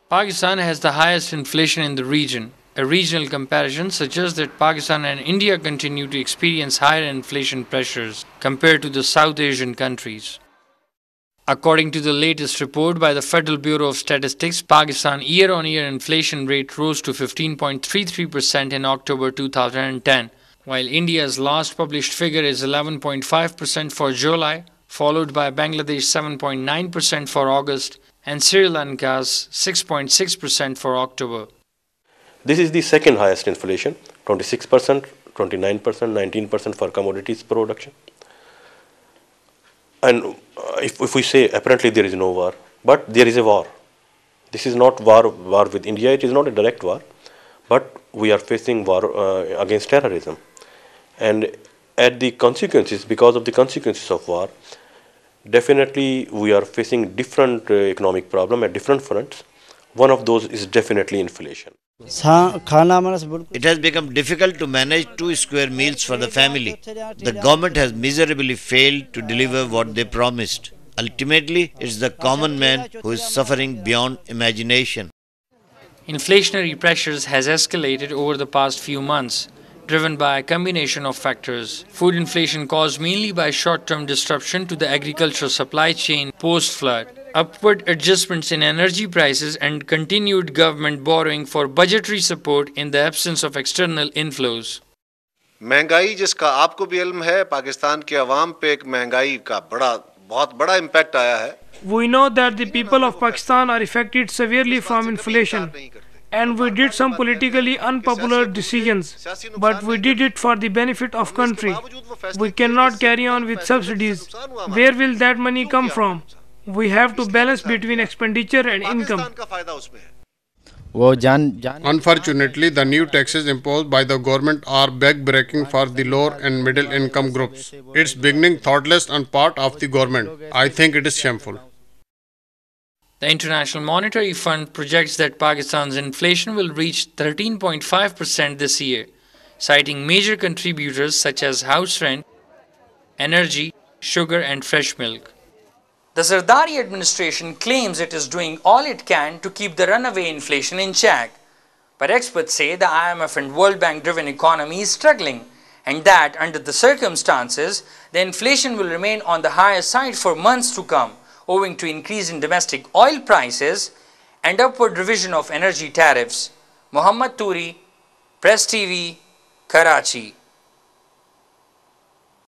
Pakistan has the highest inflation in the region. A regional comparison suggests that Pakistan and India continue to experience higher inflation pressures compared to the South Asian countries. According to the latest report by the Federal Bureau of Statistics, Pakistan year-on-year inflation rate rose to 15.33% in October 2010, while India's last published figure is 11.5% for July, followed by Bangladesh 7.9% for August and Sri Lanka's 6.6% for October. This is the second highest inflation, 26%, 29%, 19% for commodities production. And if we say apparently there is no war, but there is a war. This is not war with India, it is not a direct war, but we are facing war against terrorism. And at the consequences, because of the consequences of war, definitely we are facing different economic problem at different fronts. One of those is definitely inflation. It has become difficult to manage 2 square meals for the family. The government has miserably failed to deliver what they promised. Ultimately, it's the common man who is suffering beyond imagination. Inflationary pressures has escalated over the past few months, driven by a combination of factors. Food inflation caused mainly by short-term disruption to the agricultural supply chain post-flood, upward adjustments in energy prices and continued government borrowing for budgetary support in the absence of external inflows. महंगाई जिसका आपको भी इल्म है, पाकिस्तान के अवाम पे एक महंगाई का बहुत बड़ा इम्पैक्ट आया है. We know that the people of Pakistan are affected severely from inflation, and we did some politically unpopular decisions, but we did it for the benefit of country. We cannot carry on with subsidies. Where will that money come from? We have to balance between expenditure and income. Unfortunately, the new taxes imposed by the government are back-breaking for the lower and middle income groups. It's beginning thoughtless on part of the government. I think it is shameful. The International Monetary Fund projects that Pakistan's inflation will reach 13.5% this year, citing major contributors such as house rent, energy, sugar and fresh milk. The Zardari administration claims it is doing all it can to keep the runaway inflation in check. But experts say the IMF and World Bank driven economy is struggling, and that under the circumstances, the inflation will remain on the higher side for months to come, owing to increase in domestic oil prices and upward revision of energy tariffs. Muhammad Toori, Press TV, Karachi.